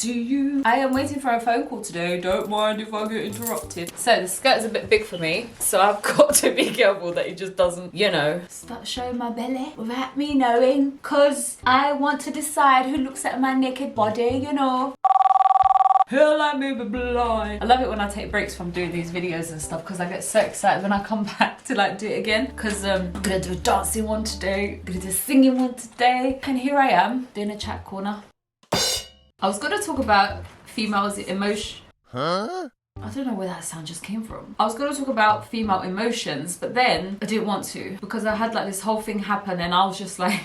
to you. I am waiting for a phone call today. Don't mind if I get interrupted. So the skirt is a bit big for me, so I've got to be careful that it just doesn't, you know, start showing my belly without me knowing, cause I want to decide who looks at my naked body, you know. Hell, I may be blind. I love it when I take breaks from doing these videos and stuff because I get so excited when I come back to like do it again, because I'm gonna do a dancing one today, I'm gonna do a singing one today, and here I am doing a chat corner. I was gonna talk about females' emotion. Huh? I don't know where that sound just came from. I was gonna talk about female emotions, but then I didn't want to because I had like this whole thing happen and I was just like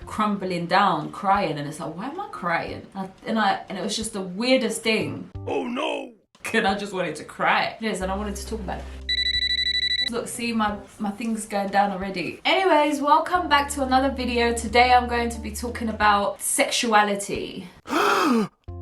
crumbling down, crying, and it's like, why am I crying? And it was just the weirdest thing. Oh no! And I just wanted to cry. Yes, and I wanted to talk about it. Look, see my thing's going down already. Anyways, welcome back to another video. Today I'm going to be talking about sexuality.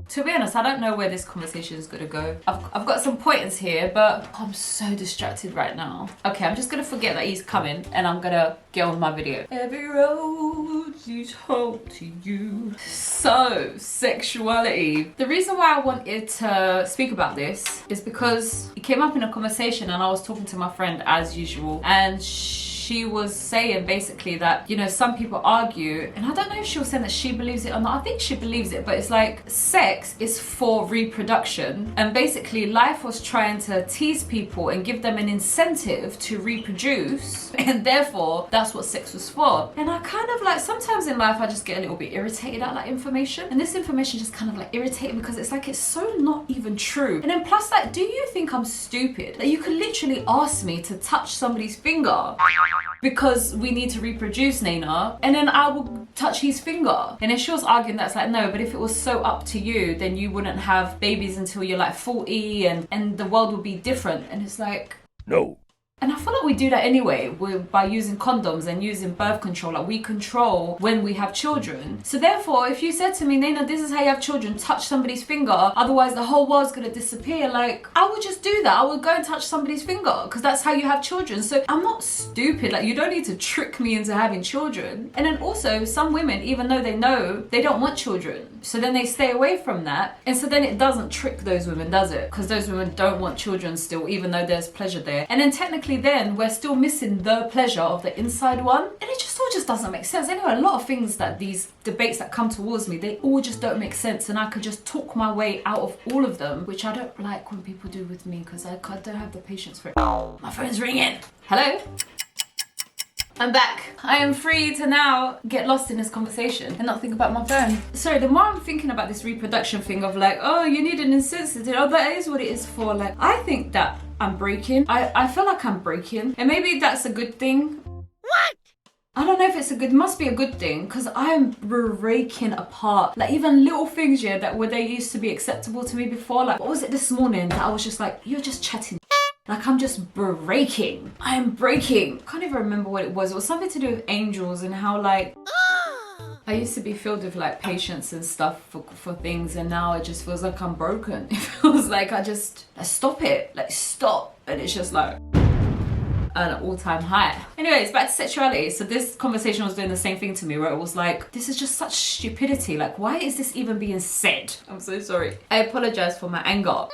To be honest, I don't know where this conversation is gonna go. I've got some pointers here, but I'm so distracted right now. Okay, I'm just gonna forget that he's coming and I'm gonna get on with my video. Every road leads home to you. So, sexuality. The reason why I wanted to speak about this is because it came up in a conversation and I was talking to my friend as usual, and she was saying basically that, you know, some people argue, and I don't know if she was saying that she believes it or not. I think she believes it, but it's like sex is for reproduction, and basically life was trying to tease people and give them an incentive to reproduce, and therefore that's what sex was for. And I kind of like, sometimes in life I just get a little bit irritated at that information, and this information just kind of like irritating because it's like it's so not even true. And then plus, like, do you think I'm stupid? Like, you could literally ask me to touch somebody's finger because we need to reproduce, Nayna, and then I will touch his finger. And then she was arguing that's like, no, but if it was so up to you, then you wouldn't have babies until you're like 40 and the world would be different. And it's like, no. And I feel like we do that anyway by using condoms and using birth control. Like, we control when we have children. So therefore, if you said to me, Nayna, this is how you have children, touch somebody's finger, otherwise the whole world's gonna disappear, like, I would just do that. I would go and touch somebody's finger because that's how you have children. So I'm not stupid. Like, you don't need to trick me into having children. And then also, some women, even though they know they don't want children, so then they stay away from that. And so then it doesn't trick those women, does it? Because those women don't want children still, even though there's pleasure there. And then technically then we're still missing the pleasure of the inside one, and it just all just doesn't make sense. Anyway, a lot of things that these debates that come towards me, they all just don't make sense, and I could just talk my way out of all of them, which I don't like when people do with me because I don't have the patience for it. My phone's ringing. Hello? I'm back. I am free to now get lost in this conversation and not think about my phone. Sorry, the more I'm thinking about this reproduction thing of like, oh, you need an insensitive, oh, that is what it is for. Like, I think that I'm breaking. I feel like I'm breaking. And maybe that's a good thing. What? I don't know if it's a good, must be a good thing, because I'm breaking apart. Like, even little things, yeah, that were they used to be acceptable to me before. Like, what was it this morning that I was just like, you're just chatting. Like, I'm just breaking. I am breaking. I can't even remember what it was. It was something to do with angels and how, like, I used to be filled with, like, patience and stuff for things, and now it just feels like I'm broken. It feels like I stop it. Like, stop. And it's just like an all-time high. Anyways, back to sexuality. So this conversation was doing the same thing to me, where it was like, this is just such stupidity. Like, why is this even being said? I'm so sorry. I apologize for my anger.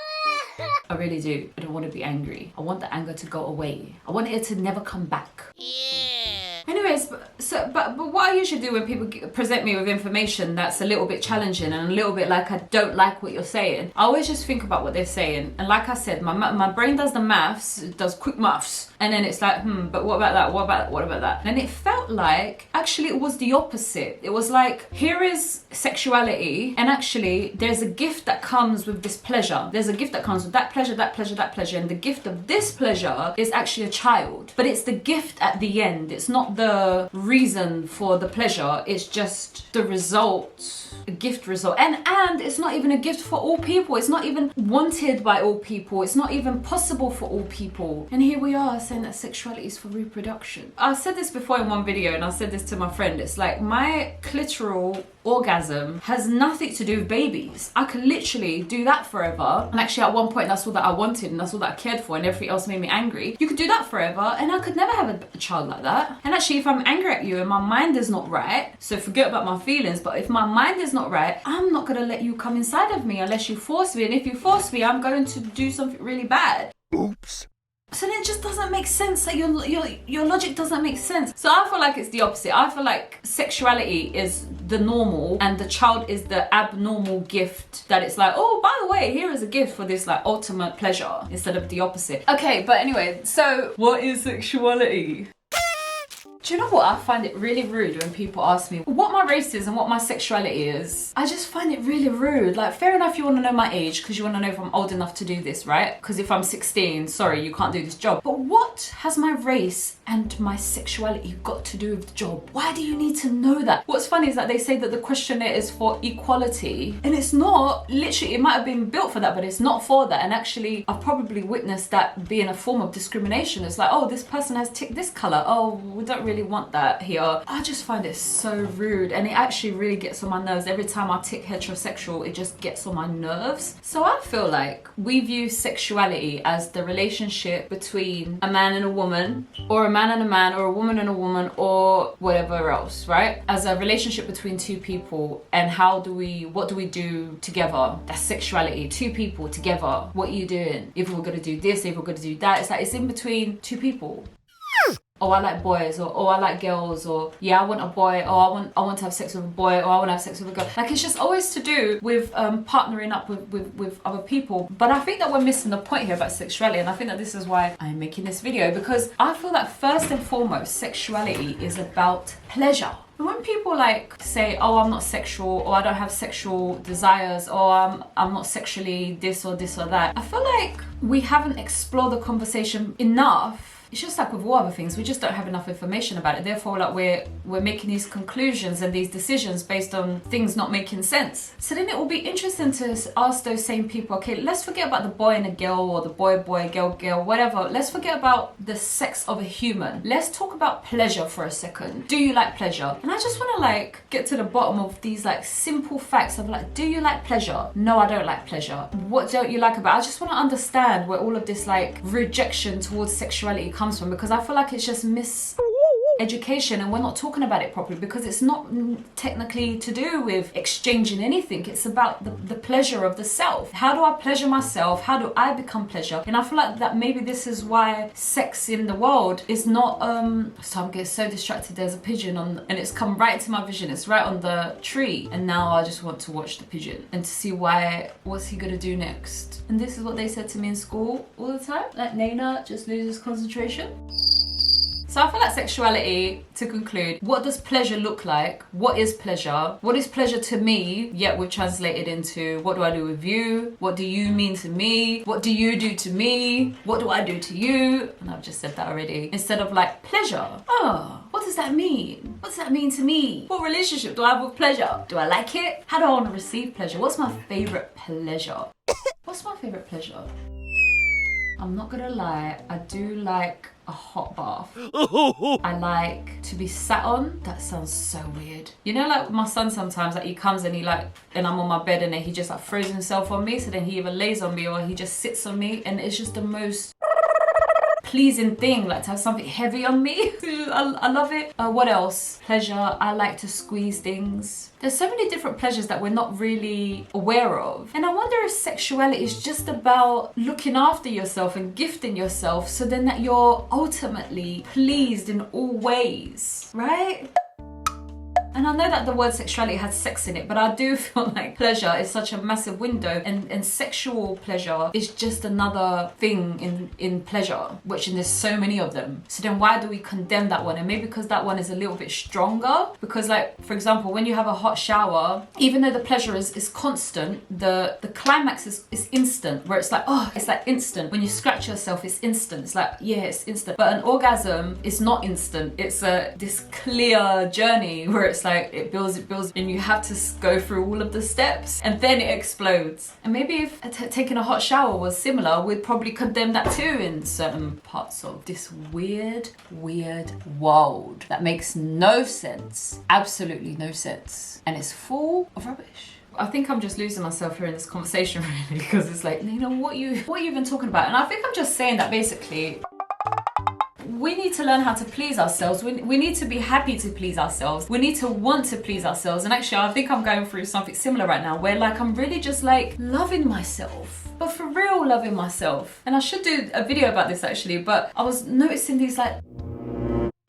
I really do. I don't want to be angry. I want the anger to go away. I want it to never come back. Yeah. Anyways, but what I usually do when people present me with information that's a little bit challenging and a little bit like I don't like what you're saying, I always just think about what they're saying. And like I said, my brain does the maths, it does quick maths. And then it's like, but what about that? What about that? And it felt like, actually it was the opposite. It was like, here is sexuality, and actually there's a gift that comes with this pleasure. There's a gift that comes with that pleasure, that pleasure, that pleasure. And the gift of this pleasure is actually a child. But it's the gift at the end. It's not the reason for the pleasure. It's just the result, a gift result. And it's not even a gift for all people. It's not even wanted by all people. It's not even possible for all people. And here we are saying that sexuality is for reproduction. I said this before in one video, and I said this to my friend. It's like, my clitoral orgasm has nothing to do with babies. I could literally do that forever. And actually at one point that's all that I wanted and that's all that I cared for and everything else made me angry. You could do that forever and I could never have a child like that. And actually if I'm angry at you and my mind is not right, so forget about my feelings, but if my mind is not right, I'm not gonna let you come inside of me unless you force me. And if you force me, I'm going to do something really bad. Oops. So then it just doesn't make sense. Like your logic doesn't make sense. So I feel like it's the opposite. I feel like sexuality is the normal and the child is the abnormal gift that it's like, oh, by the way, here is a gift for this like ultimate pleasure instead of the opposite. Okay, but anyway, so what is sexuality? Do you know what? I find it really rude when people ask me what my race is and what my sexuality is. I just find it really rude. Like, fair enough, you want to know my age because you want to know if I'm old enough to do this, right? Because if I'm 16, sorry, you can't do this job. But what has my race and my sexuality got to do with the job? Why do you need to know that? What's funny is that they say that the questionnaire is for equality, and it's not. Literally, it might have been built for that, but it's not for that. And actually, I've probably witnessed that being a form of discrimination. It's like, oh, this person has ticked this color. Oh, we don't really want that here. I just find it so rude, and it actually really gets on my nerves. Every time I tick heterosexual, it just gets on my nerves. So I feel like we view sexuality as the relationship between a man and a woman, or a man and a man, or a woman and a woman, or whatever else, right? As a relationship between two people, and what do we do together? That's sexuality. Two people together. What are you doing? If we're gonna do this, if we're gonna do that, it's like it's in between two people. Oh, I like boys, or oh, I like girls, or yeah, I want a boy, or I want to have sex with a boy, or I want to have sex with a girl. Like, it's just always to do with partnering up with other people. But I think that we're missing the point here about sexuality, and I think that this is why I'm making this video, because I feel that first and foremost, sexuality is about pleasure. And when people like say, oh, I'm not sexual, or I don't have sexual desires, or I'm not sexually this or that, I feel like we haven't explored the conversation enough. It's just like with all other things, we just don't have enough information about it. Therefore, like we're making these conclusions and these decisions based on things not making sense. So then it will be interesting to ask those same people, okay, let's forget about the boy and a girl, or the boy, girl, whatever. Let's forget about the sex of a human. Let's talk about pleasure for a second. Do you like pleasure? And I just want to like get to the bottom of these like simple facts of like, do you like pleasure? No, I don't like pleasure. What don't you like about it? I just want to understand where all of this like rejection towards sexuality comes from, because I feel like it's just education and we're not talking about it properly, because it's not technically to do with exchanging anything. It's about the pleasure of the self. How do I pleasure myself? How do I become pleasure? And I feel like that maybe this is why sex in the world is not so I'm getting so distracted. There's a pigeon on, and it's come right into my vision. It's right on the tree, and now I just want to watch the pigeon and to see what's he gonna do next. And this is what they said to me in school all the time, like, Nayna just loses concentration. So I feel like sexuality, to conclude, what does pleasure look like? What is pleasure? What is pleasure to me? Yet we've translated into, what do I do with you? What do you mean to me? What do you do to me? What do I do to you? And I've just said that already. Instead of like, pleasure. Oh, what does that mean? What does that mean to me? What relationship do I have with pleasure? Do I like it? How do I want to receive pleasure? What's my favorite pleasure? What's my favorite pleasure? I'm not gonna lie, I do like a hot bath. I like to be sat on. That sounds so weird. You know, like my son sometimes, like he comes and and I'm on my bed and then he just like throws himself on me. So then he either lays on me or he just sits on me, and it's just the most pleasing thing, like to have something heavy on me. I love it. What else? Pleasure. I like to squeeze things. There's so many different pleasures that we're not really aware of. And I wonder if sexuality is just about looking after yourself and gifting yourself so then that you're ultimately pleased in all ways, right? And I know that the word sexuality has sex in it, but I do feel like pleasure is such a massive window, and sexual pleasure is just another thing in pleasure, which there's so many of them. So then why do we condemn that one? And maybe because that one is a little bit stronger, because like, for example, when you have a hot shower, even though the pleasure is constant, the climax is instant, where it's like, oh, it's like instant. When you scratch yourself, it's instant. It's like, yeah, it's instant. But an orgasm is not instant. It's this clear journey where it's like, like it builds, and you have to go through all of the steps and then it explodes. And maybe if taking a hot shower was similar, we'd probably condemn that too in certain parts of this weird world that makes no sense, absolutely no sense, and it's full of rubbish. I think I'm just losing myself here in this conversation really, because it's like, you know, what you even talking about? And I think I'm just saying that basically we need to learn how to please ourselves. We need to be happy to please ourselves. We need to want to please ourselves. And actually, I think I'm going through something similar right now where like I'm really just like loving myself, but for real loving myself. And I should do a video about this actually, but I was noticing these like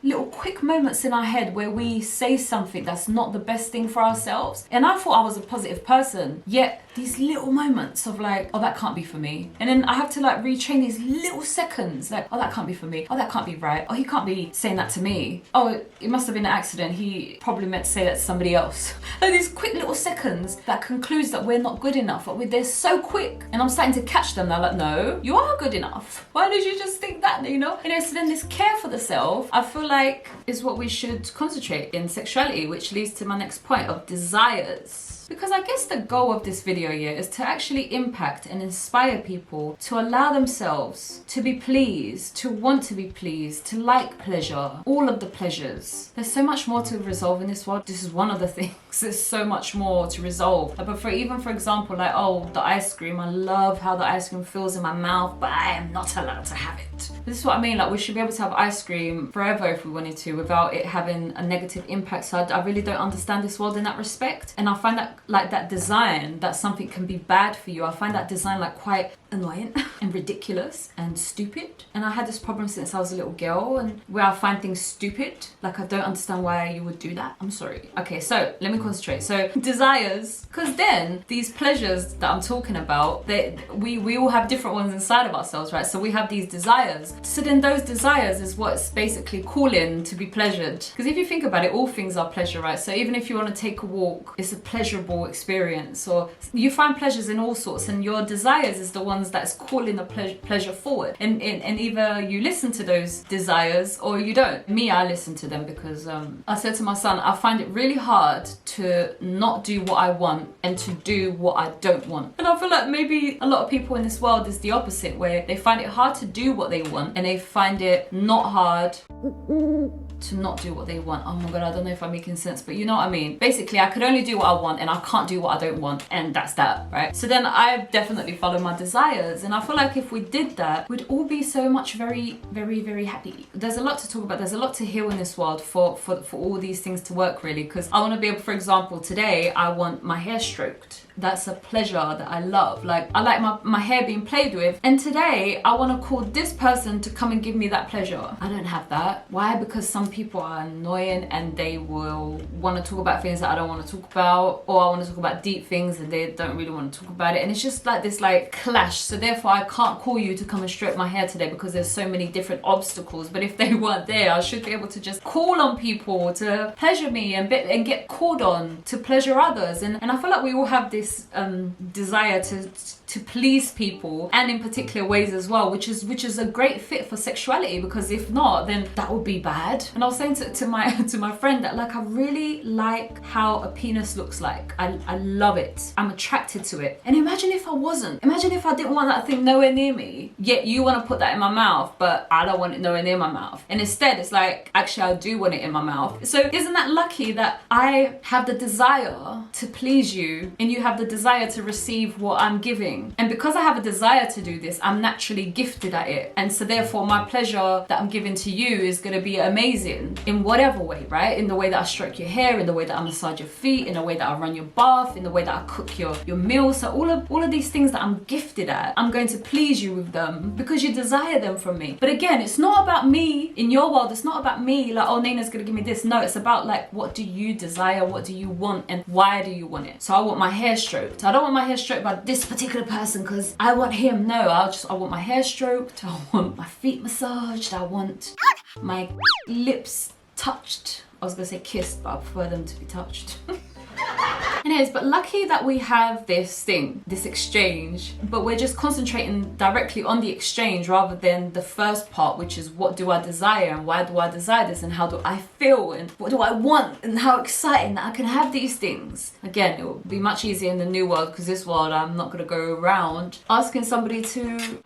little quick moments in our head where we say something that's not the best thing for ourselves. And I thought I was a positive person, yet these little moments of like, oh, that can't be for me. And then I have to like retrain these little seconds, like, oh, that can't be for me. Oh, that can't be right. Oh, he can't be saying that to me. Oh, it must have been an accident. He probably meant to say that to somebody else. Like these quick little seconds that concludes that we're not good enough, but they're so quick. And I'm starting to catch them now, like, no, you are good enough. Why did you just think that, you know? So then this care for the self, I feel like is what we should concentrate in sexuality, which leads to my next point of desires. Because I guess the goal of this video here is to actually impact and inspire people to allow themselves to be pleased, to want to be pleased, to like pleasure, all of the pleasures. There's so much more to resolve in this world. This is one of the things. There's so much more to resolve. But for example, like, oh, the ice cream, I love how the ice cream feels in my mouth, but I am not allowed to have it. This is what I mean, like we should be able to have ice cream forever if we wanted to without it having a negative impact. So I really don't understand this world in that respect. And I find that like that design, that something can be bad for you, I find that design like quite annoying and ridiculous and stupid. And I had this problem since I was a little girl, and where I find things stupid, like I don't understand why you would do that. I'm sorry. Okay, so let me concentrate. So desires, because then these pleasures that I'm talking about, we all have different ones inside of ourselves, right? So we have these desires. So then those desires is what's basically calling to be pleasured. Because if you think about it, all things are pleasure, right? So even if you want to take a walk, it's a pleasurable experience, or you find pleasures in all sorts, and your desires is the ones that's calling the pleasure forward. And either you listen to those desires or you don't. Me, I listen to them because I said to my son, I find it really hard to not do what I want and to do what I don't want. And I feel like maybe a lot of people in this world is the opposite, where they find it hard to do what they want and they find it not hard to not do what they want. Oh my god, I don't know if I'm making sense, but you know what I mean. Basically, I could only do what I want and I can't do what I don't want, and that's that, right? So then I definitely follow my desires, and I feel like if we did that, we'd all be so much very happy. There's a lot to talk about. There's a lot to heal in this world for all these things to work, really, because I want to be able, for example, today I want my hair stroked. That's a pleasure that I love. Like, I like my hair being played with, and today I want to call this person to come and give me that pleasure. I don't have that. Why? Because some people are annoying and they will want to talk about things that I don't want to talk about, or I want to talk about deep things and they don't really want to talk about it, and it's just like this like clash. So therefore I can't call you to come and stroke my hair today because there's so many different obstacles. But if they weren't there, I should be able to just call on people to pleasure me and get called on to pleasure others. And I feel like we all have this desire to please people, and in particular ways as well, which is a great fit for sexuality, because if not, then that would be bad. And I was saying to my friend that like I really like how a penis looks like. I love it. I'm attracted to it. And imagine if I wasn't. Imagine if I didn't want that thing nowhere near me, yet you want to put that in my mouth, but I don't want it nowhere near my mouth. And instead it's like, actually I do want it in my mouth. So isn't that lucky that I have the desire to please you and you have the desire to receive what I'm giving? And because I have a desire to do this, I'm naturally gifted at it. And so therefore my pleasure that I'm giving to you is going to be amazing in whatever way, right? In the way that I stroke your hair, in the way that I massage your feet, in the way that I run your bath, in the way that I cook your meals. So all of these things that I'm gifted at, I'm going to please you with them because you desire them from me. But again, it's not about me. In your world, it's not about me like, oh, Nayna's gonna give me this. No, it's about like, what do you desire? What do you want? And why do you want it? So I want my hair stroked. I don't want my hair stroked by this particular person because I want him. No, I want my hair stroked. I want my feet massaged. I want my lips touched. I was gonna say kissed, but I prefer them to be touched. Anyways, but lucky that we have this thing, this exchange, but we're just concentrating directly on the exchange rather than the first part, which is what do I desire and why do I desire this and how do I feel and what do I want and how exciting that I can have these things. Again, it will be much easier in the new world, because this world I'm not going to go around asking somebody to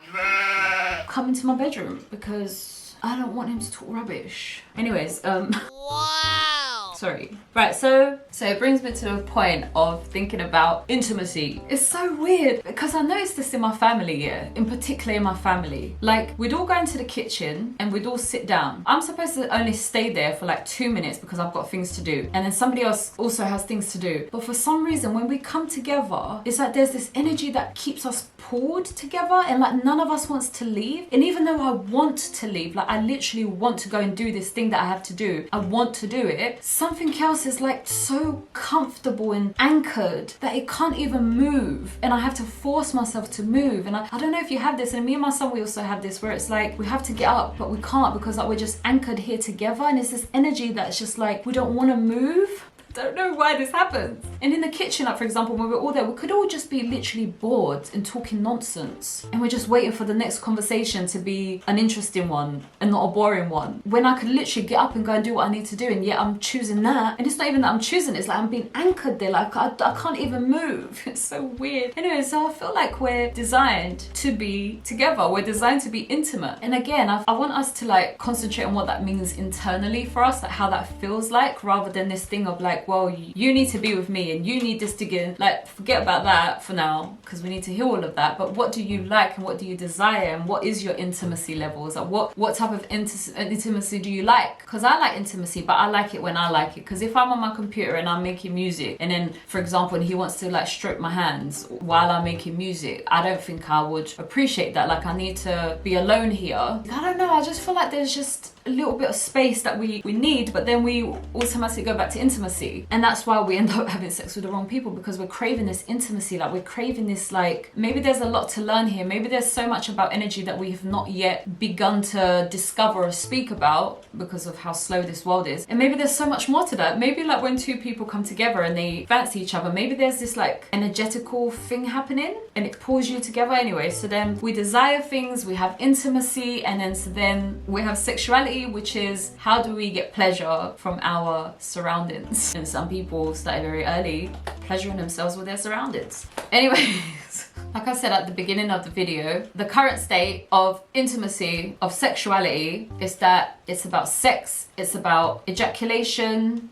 come into my bedroom because I don't want him to talk rubbish. Anyways, wow. Sorry. Right, so it brings me to a point of thinking about intimacy. It's so weird because I noticed this in my family, yeah, in particular in my family. Like, we'd all go into the kitchen and we'd all sit down. I'm supposed to only stay there for like 2 minutes because I've got things to do. And then somebody else also has things to do. But for some reason, when we come together, it's like there's this energy that keeps us pulled together and like none of us wants to leave. And even though I want to leave, like I literally want to go and do this thing that I have to do, I want to do it, something else is like so comfortable and anchored that it can't even move, and I have to force myself to move. And I don't know if you have this, and me and my son, we also have this, where it's like we have to get up but we can't because like we're just anchored here together, and it's this energy that's just like we don't want to move. Don't know why this happens. And in the kitchen, like for example, when we're all there, we could all just be literally bored and talking nonsense, and we're just waiting for the next conversation to be an interesting one and not a boring one, when I could literally get up and go and do what I need to do, and yet I'm choosing that. And it's not even that I'm choosing, it's like I'm being anchored there, like I can't even move. It's so weird. Anyway, so I feel like we're designed to be together, we're designed to be intimate. And again, I want us to like concentrate on what that means internally for us, like how that feels like, rather than this thing of like, well, you need to be with me and you need this to get, like, forget about that for now because we need to heal all of that. But what do you like and what do you desire, and what is your intimacy levels? Like what type of intimacy do you like? Because I like intimacy, but I like it when I like it. Because if I'm on my computer and I'm making music, and then for example, and he wants to like stroke my hands while I'm making music, I don't think I would appreciate that. Like, I need to be alone here. I don't know, I just feel like there's just a little bit of space that we need, but then we automatically go back to intimacy. And that's why we end up having sex with the wrong people, because we're craving this intimacy, like we're craving this, like maybe there's a lot to learn here, maybe there's so much about energy that we have not yet begun to discover or speak about because of how slow this world is. And maybe there's so much more to that. Maybe like when two people come together and they fancy each other, maybe there's this like energetical thing happening and it pulls you together anyway. So then we desire things, we have intimacy, and then so then we have sexuality, which is how do we get pleasure from our surroundings. And some people started very early pleasuring themselves with their surroundings. Anyways, like I said at the beginning of the video, the current state of intimacy, of sexuality, is that it's about sex, it's about ejaculation,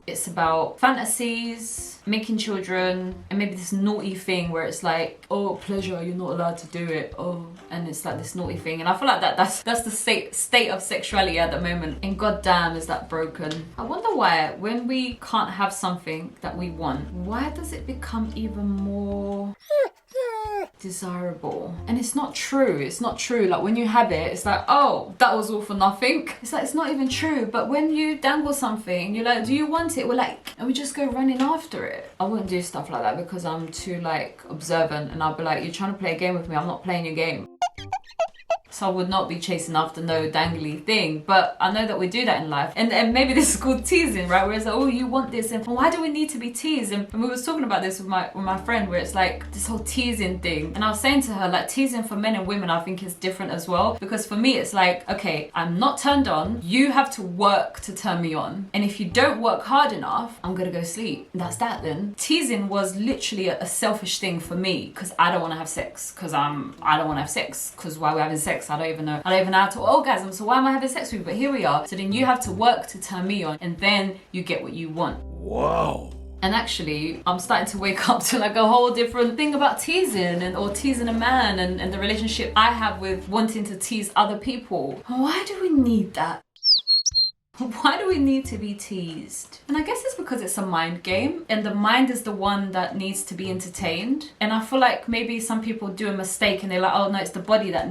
it's about fantasies, making children, and maybe this naughty thing where it's like, oh, pleasure, you're not allowed to do it, oh, and it's like this naughty thing. And I feel like that's the state of sexuality at the moment, and goddamn is that broken. I wonder why when we can't have something that we want, why does it become even more desirable? And it's not true, it's not true. Like when you have it, it's like, oh, that was all for nothing. It's like, it's not even true. But when you dangle something, you're like, do you want it? We're like, and we just go running after it. I wouldn't do stuff like that because I'm too like observant, and I'll be like, you're trying to play a game with me, I'm not playing your game. So I would not be chasing after no dangly thing. But I know that we do that in life. And maybe this is called teasing, right? Where it's like, oh, you want this, and why do we need to be teased? And we was talking about this with my friend, where it's like this whole teasing thing. And I was saying to her, like, teasing for men and women, I think is different as well. Because for me, it's like, okay, I'm not turned on. You have to work to turn me on. And if you don't work hard enough, I'm gonna go sleep. And that's that then. Teasing was literally a selfish thing for me, because I don't want to have sex. Because I don't want to have sex. Because while we're having sex, I don't even know how to orgasm, so why am I having sex with you? But here we are. So then you have to work to turn me on, and then you get what you want. Wow. And actually, I'm starting to wake up to like a whole different thing about teasing, or teasing a man, and the relationship I have with wanting to tease other people. Why do we need that? Why do we need to be teased? And I guess it's because it's a mind game, and the mind is the one that needs to be entertained. And I feel like maybe some people do a mistake and they're like, oh no, it's the body that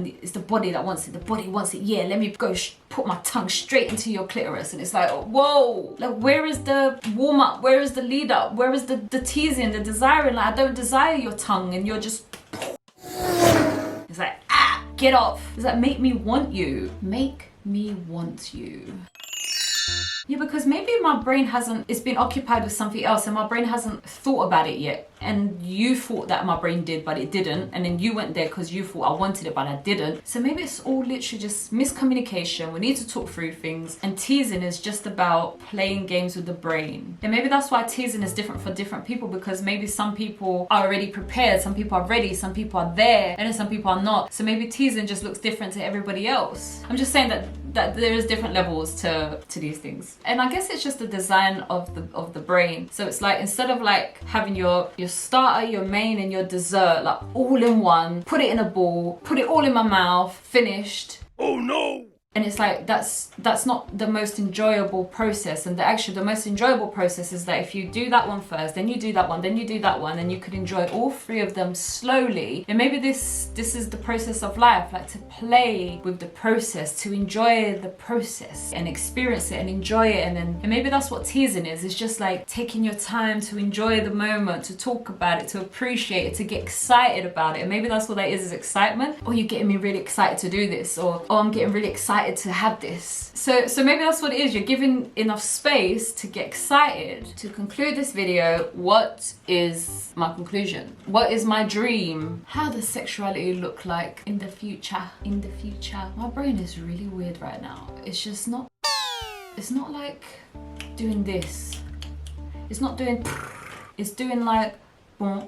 wants it. The body wants it. Yeah, let me go put my tongue straight into your clitoris. And it's like, whoa, like where is the warm up? Where is the lead up? Where is the teasing, the desiring? Like, I don't desire your tongue, and you're just. It's like, get off. It's like, make me want you. Make me want you. Yeah, because maybe my brain it's been occupied with something else and my brain hasn't thought about it yet. And you thought that my brain did, but it didn't. And then you went there because you thought I wanted it, but I didn't. So maybe it's all literally just miscommunication. We need to talk through things. And teasing is just about playing games with the brain. And maybe that's why teasing is different for different people, because maybe some people are already prepared, some people are ready, some people are there, and then some people are not. So maybe teasing just looks different to everybody else. I'm just saying that there is different levels to these things. And I guess it's just the design of the brain. So it's like, instead of like having your starter, your main, and your dessert like all in one, put it in a ball, put it all in my mouth, finished. Oh no! And it's like, that's not the most enjoyable process. And the most enjoyable process is that if you do that one first, then you do that one, then you do that one, and you could enjoy all three of them slowly. And maybe this is the process of life, like to play with the process, to enjoy the process and experience it and enjoy it. And maybe that's what teasing is. It's just like taking your time to enjoy the moment, to talk about it, to appreciate it, to get excited about it. And maybe that's what that is excitement. Oh, you're getting me really excited to do this, or oh, I'm getting really excited to have this. So maybe that's what it is. You're given enough space to get excited. To conclude this video, what is my conclusion? What is my dream? How does sexuality look like in the future? In the future. My brain is really weird right now. It's just not, it's not like doing this. It's not doing, it's doing like, boom,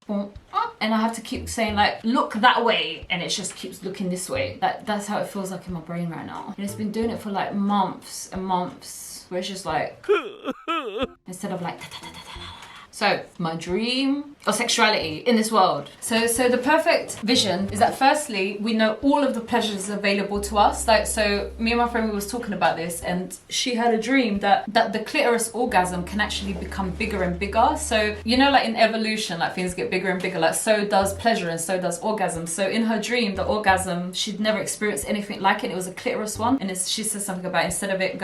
boom, and I have to keep saying like, look that way, and it just keeps looking this way. That's how it feels like in my brain right now. And it's been doing it for like months and months, where it's just like instead of like So my dream or sexuality in this world. So the perfect vision is that firstly, we know all of the pleasures available to us. Like, so me and my friend, we was talking about this, and she had a dream that the clitoris orgasm can actually become bigger and bigger. So, you know, like in evolution, like things get bigger and bigger, like so does pleasure and so does orgasm. So in her dream, the orgasm, she'd never experienced anything like it. It was a clitoris one. And she said something about, instead of it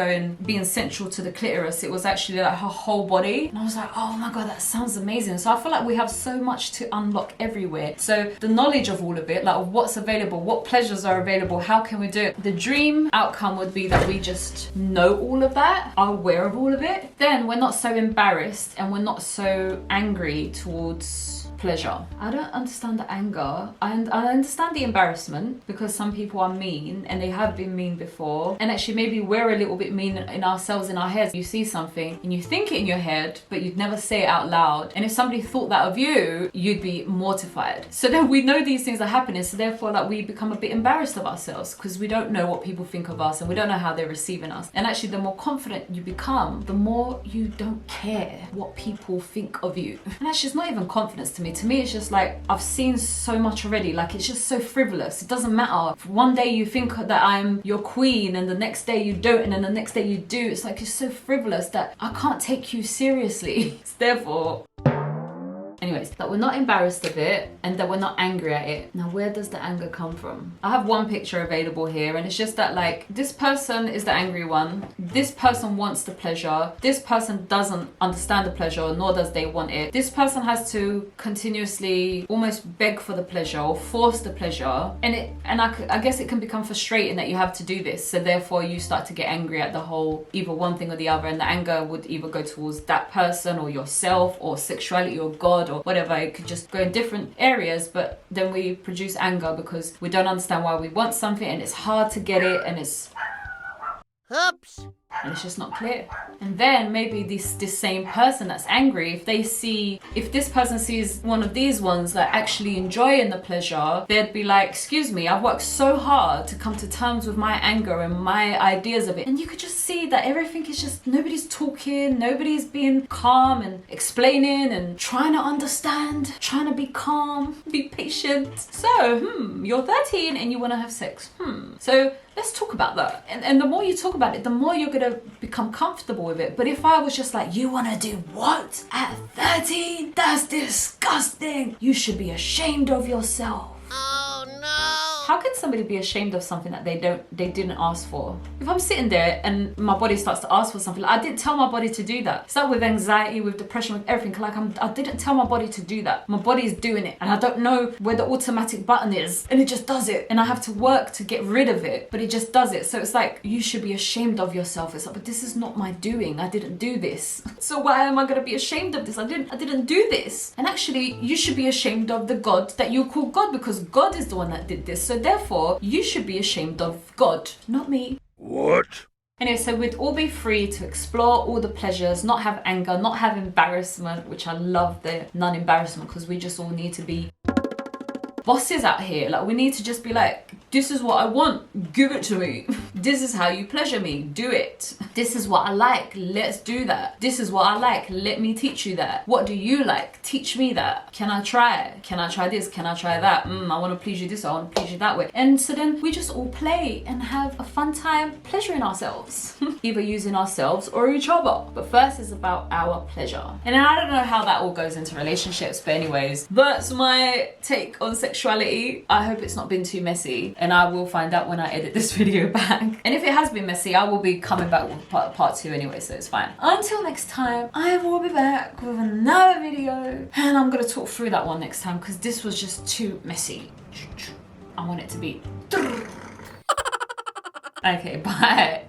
being central to the clitoris, it was actually like her whole body. And I was like, oh my God, that sounds amazing. So I feel like we have so much to unlock everywhere. So the knowledge of all of it, like what's available, what pleasures are available, how can we do it? The dream outcome would be that we just know all of that, are aware of all of it. Then we're not so embarrassed and we're not so angry towards pleasure. I don't understand the anger. I understand the embarrassment, because some people are mean and they have been mean before. And actually maybe we're a little bit mean in ourselves, in our heads. You see something and you think it in your head, but you'd never say it out loud. And if somebody thought that of you, you'd be mortified. So then we know these things are happening. So therefore, like, we become a bit embarrassed of ourselves, because we don't know what people think of us and we don't know how they're receiving us. And actually, the more confident you become, the more you don't care what people think of you. And actually, it's not even confidence to me. To me, it's just like, I've seen so much already. Like, it's just so frivolous. It doesn't matter. If one day you think that I'm your queen and the next day you don't, and then the next day you do. It's like, it's so frivolous that I can't take you seriously. Therefore, anyways, that we're not embarrassed of it and that we're not angry at it. Now, where does the anger come from? I have one picture available here, and it's just that, like, this person is the angry one. This person wants the pleasure. This person doesn't understand the pleasure, nor does they want it. This person has to continuously almost beg for the pleasure or force the pleasure. And I guess it can become frustrating that you have to do this. So therefore, you start to get angry at the whole, either one thing or the other. And the anger would either go towards that person or yourself or sexuality or God or whatever. It could just go in different areas, but then we produce anger because we don't understand why we want something, and it's hard to get it, and it's just not clear. And then maybe this same person that's angry, if this person sees one of these ones like actually enjoying the pleasure, they'd be like, excuse me, I've worked so hard to come to terms with my anger and my ideas of it. And you could just see that everything is just, nobody's talking, nobody's being calm and explaining and trying to understand, trying to be calm, be patient. So, you're 13 and you want to have sex. So let's talk about that. And the more you talk about it, the more you're gonna become comfortable with it. But if I was just like, you wanna do what? At 13? That's disgusting. You should be ashamed of yourself. Oh no! how can somebody be ashamed of something that they didn't ask for? If I'm sitting there and my body starts to ask for something, like, I didn't tell my body to do that. It's like with anxiety, with depression, with everything. Like I didn't tell my body to do that. My body is doing it, and I don't know where the automatic button is, and it just does it, and I have to work to get rid of it, but it just does it. So it's like, you should be ashamed of yourself. It's like, but this is not my doing. I didn't do this. So why am I gonna be ashamed of this? I didn't do this. And actually, you should be ashamed of the God that you call God, because God is the one that did this. So therefore, you should be ashamed of God, not me. What? Anyway, so we'd all be free to explore all the pleasures, not have anger, not have embarrassment, which I love the non-embarrassment, because we just all need to be bosses out here. Like, we need to just be like, this is what I want, give it to me. This is how you pleasure me, do it. This is what I like, let's do that. This is what I like, let me teach you that. What do you like? Teach me that. Can I try? Can I try this? Can I try that? I want to please you this way, I want to please you that way. And so then we just all play and have a fun time pleasuring ourselves. Either using ourselves or each other. But first it's about our pleasure. And I don't know how that all goes into relationships, but anyways, that's my take on sexuality. I hope it's not been too messy, and I will find out when I edit this video back. And if it has been messy, I will be coming back with part 2 anyway, so it's fine. Until next time, I will be back with another video, and I'm gonna talk through that one next time, because this was just too messy. I want it to be okay, bye.